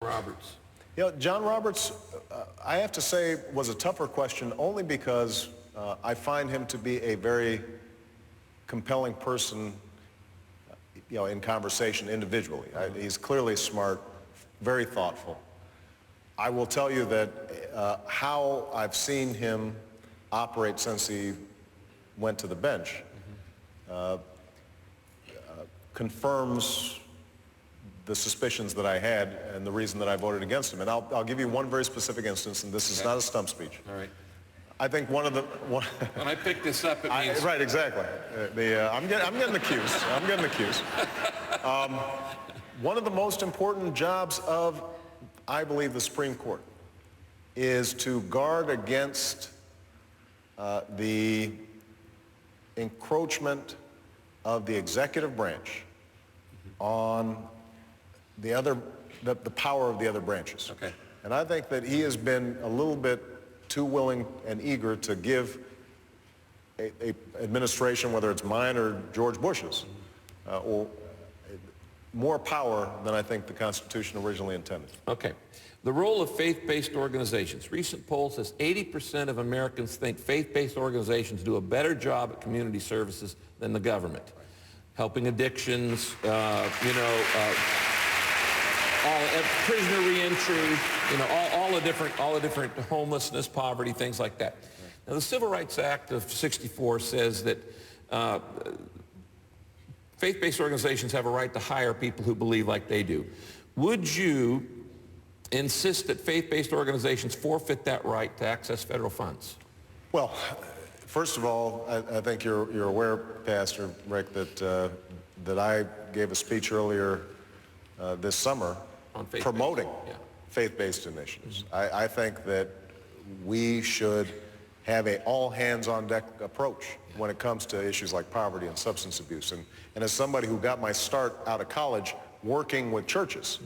Roberts. You know, John Roberts, I have to say, was a tougher question only because I find him to be a very compelling person, you know, in conversation individually. He's clearly smart, very thoughtful. I will tell you that how I've seen him operate since he went to the bench confirms the suspicions that I had and the reason that I voted against him. And I'll give you one very specific instance, and this is not a stump speech. All right. I think one of the... When I pick this up, it means... Right, exactly. I'm getting the cues. I'm getting the cues. One of the most important jobs of, I believe, the Supreme Court is to guard against the encroachment of the executive branch on the power of the other branches. Okay. And I think that he has been a little bit too willing and eager to give a administration, whether it's mine or George Bush's, or more power than I think the Constitution originally intended. Okay. The role of faith-based organizations. Recent poll says 80% of Americans think faith-based organizations do a better job at community services than the government. Helping addictions, prisoner reentry, all the different homelessness, poverty, things like that. Now, the Civil Rights Act of '64 says that faith-based organizations have a right to hire people who believe like they do. Would you insist that faith-based organizations forfeit that right to access federal funds? Well, first of all, I think you're aware, Pastor Rick, that I gave a speech earlier this summer promoting faith-based initiatives. I think that we should have a all-hands-on-deck approach when it comes to issues like poverty and substance abuse. And as somebody who got my start out of college working with churches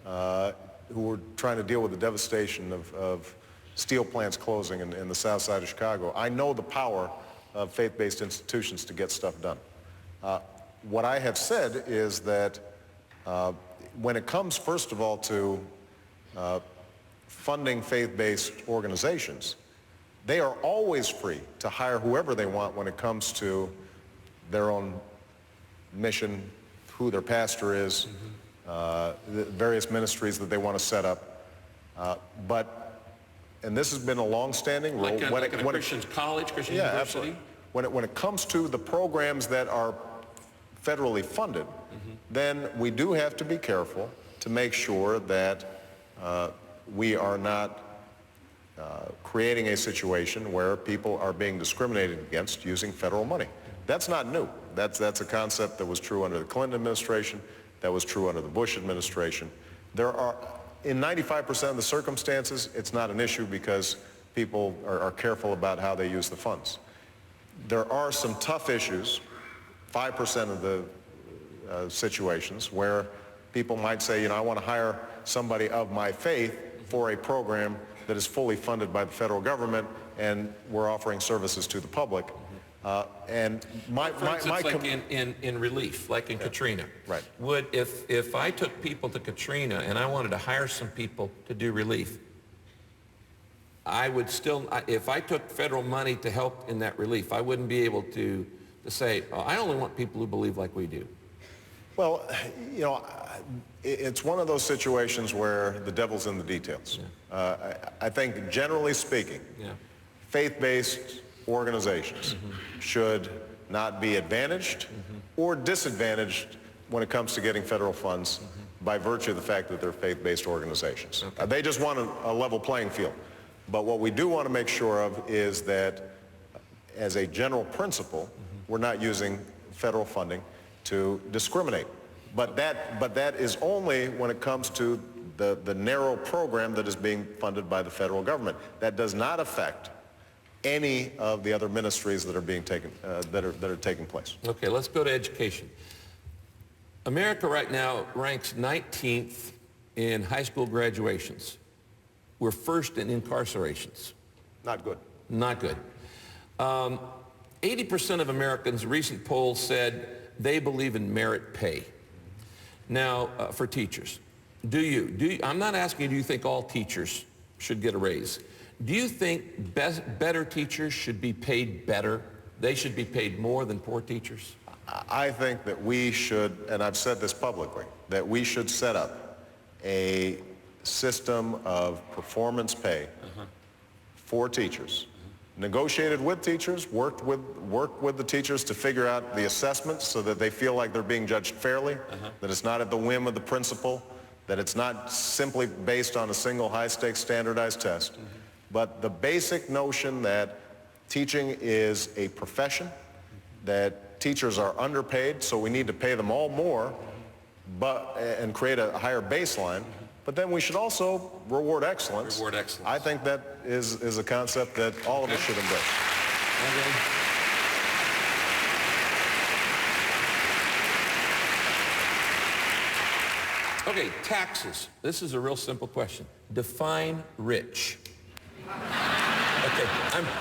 who were trying to deal with the devastation of steel plants closing in the south side of Chicago, I know the power of faith-based institutions to get stuff done. What I have said is that when it comes, first of all, to funding faith-based organizations, they are always free to hire whoever they want when it comes to their own mission, who their pastor is, the various ministries that they want to set up. And this has been a long-standing rule. Like a Christian college, Christian university? Absolutely. When it comes to the programs that are federally funded, then we do have to be careful to make sure that we are not creating a situation where people are being discriminated against using federal money. That's not new. That's a concept that was true under the Clinton administration, that was true under the Bush administration. In 95% of the circumstances, it's not an issue because people are careful about how they use the funds. There are some tough issues, 5% of the situations, where people might say, I want to hire somebody of my faith for a program that is fully funded by the federal government, and we're offering services to the public. And for instance, like in relief, like in Katrina. Right. If I took people to Katrina and I wanted to hire some people to do relief, I would still, if I took federal money to help in that relief, I wouldn't be able to say, I only want people who believe like we do. Well, it's one of those situations where the devil's in the details. I think, generally speaking, faith-based organizations should not be advantaged or disadvantaged when it comes to getting federal funds by virtue of the fact that they're faith-based organizations. Okay. They just want a level playing field. But what we do want to make sure of is that, as a general principle, we're not using federal funding to discriminate. But that is only when it comes to the narrow program that is being funded by the federal government. That does not affect any of the other ministries that are being taken that are taking place. Okay, let's go to education. America right now ranks 19th in high school graduations. We're first in incarcerations. Not good. Not good. 80% of Americans, recent polls said they believe in merit pay. Now, for teachers. I'm not asking you, do you think all teachers should get a raise? Do you think better teachers should be paid better? They should be paid more than poor teachers? I think that we should, and I've said this publicly, that we should set up a system of performance pay for teachers. Negotiated with teachers, worked with the teachers to figure out the assessments so that they feel like they're being judged fairly, that it's not at the whim of the principal, that it's not simply based on a single high-stakes standardized test, but the basic notion that teaching is a profession, that teachers are underpaid, so we need to pay them all more, and create a higher baseline. But then we should also reward excellence. Reward excellence. I think that is a concept that all of us should embrace. Okay, taxes. This is a real simple question. Define rich. Okay,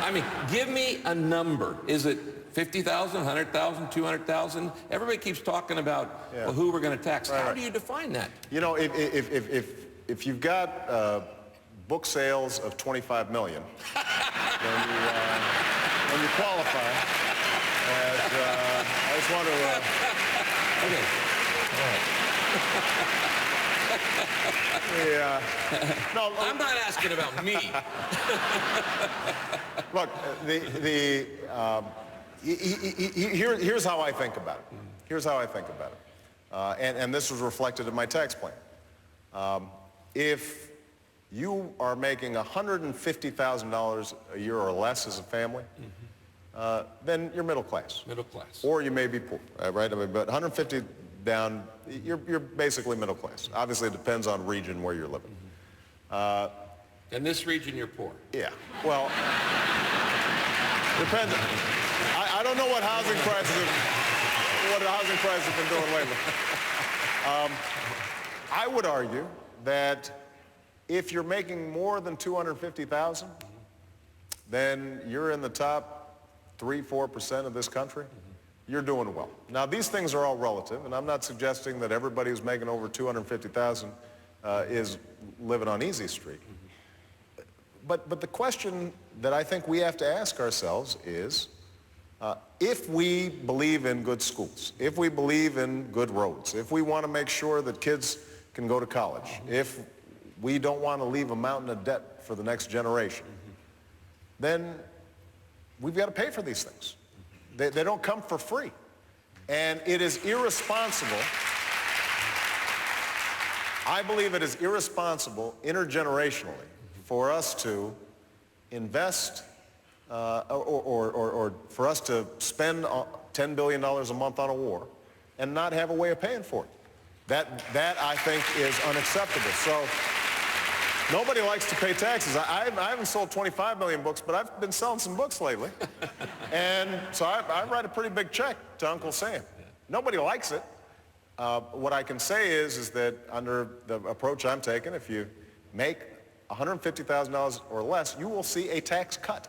I mean, give me a number. Is it 50,000, 100,000, 200,000? Everybody keeps talking about well, who we're going to tax. How do you define that? You know, if you've got book sales of 25 million, then you qualify. And I just want to. Okay. All right. No, I'm not asking about me. Look, here's how I think about it. Here's how I think about it. And this was reflected in my tax plan. If you are making $150,000 a year or less as a family, then you're middle class. Middle class. Or you may be poor, right? I mean, but 150 down, you're basically middle class. Obviously, it depends on region where you're living. In this region, you're poor. Yeah. Well, depends. I don't know what housing prices have been doing lately. I would argue that if you're making more than $250,000, then you're in the top 3-4% of this country. You're doing well. Now, these things are all relative, and I'm not suggesting that everybody who's making over $250,000 is living on easy street. But the question that I think we have to ask ourselves is, if we believe in good schools, if we believe in good roads, if we want to make sure that kids can go to college, if we don't want to leave a mountain of debt for the next generation, then we've got to pay for these things. They don't come for free. And it is irresponsible, I believe it is irresponsible intergenerationally for us to invest or for us to spend $10 billion a month on a war and not have a way of paying for it. That I think is unacceptable. So nobody likes to pay taxes. I haven't sold 25 million books, but I've been selling some books lately. And so I write a pretty big check to Uncle Sam. Nobody likes it. What I can say is that under the approach I'm taking, if you make $150,000 or less, you will see a tax cut.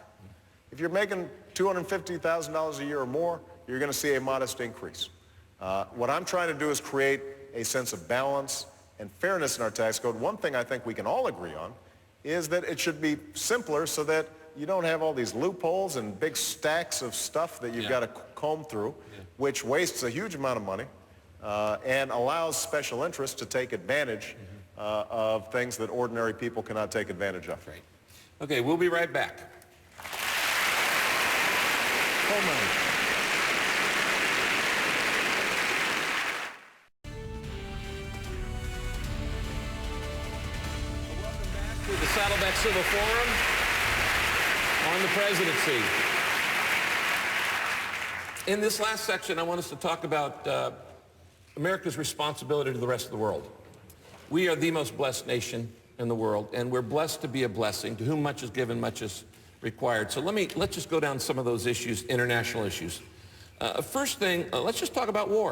If you're making $250,000 a year or more, you're going to see a modest increase. What I'm trying to do is create a sense of balance and fairness in our tax code. One thing I think we can all agree on is that it should be simpler so that you don't have all these loopholes and big stacks of stuff that you've got to comb through, which wastes a huge amount of money and allows special interests to take advantage of things that ordinary people cannot take advantage of. Right. Okay, we'll be right back. Hold on. The Saddleback Civil Forum on the presidency. In this last section, I want us to talk about America's responsibility to the rest of the world. We are the most blessed nation in the world, and we're blessed to be a blessing. To whom much is given, much is required. So let's just go down some of those issues, international issues. First thing, let's just talk about war.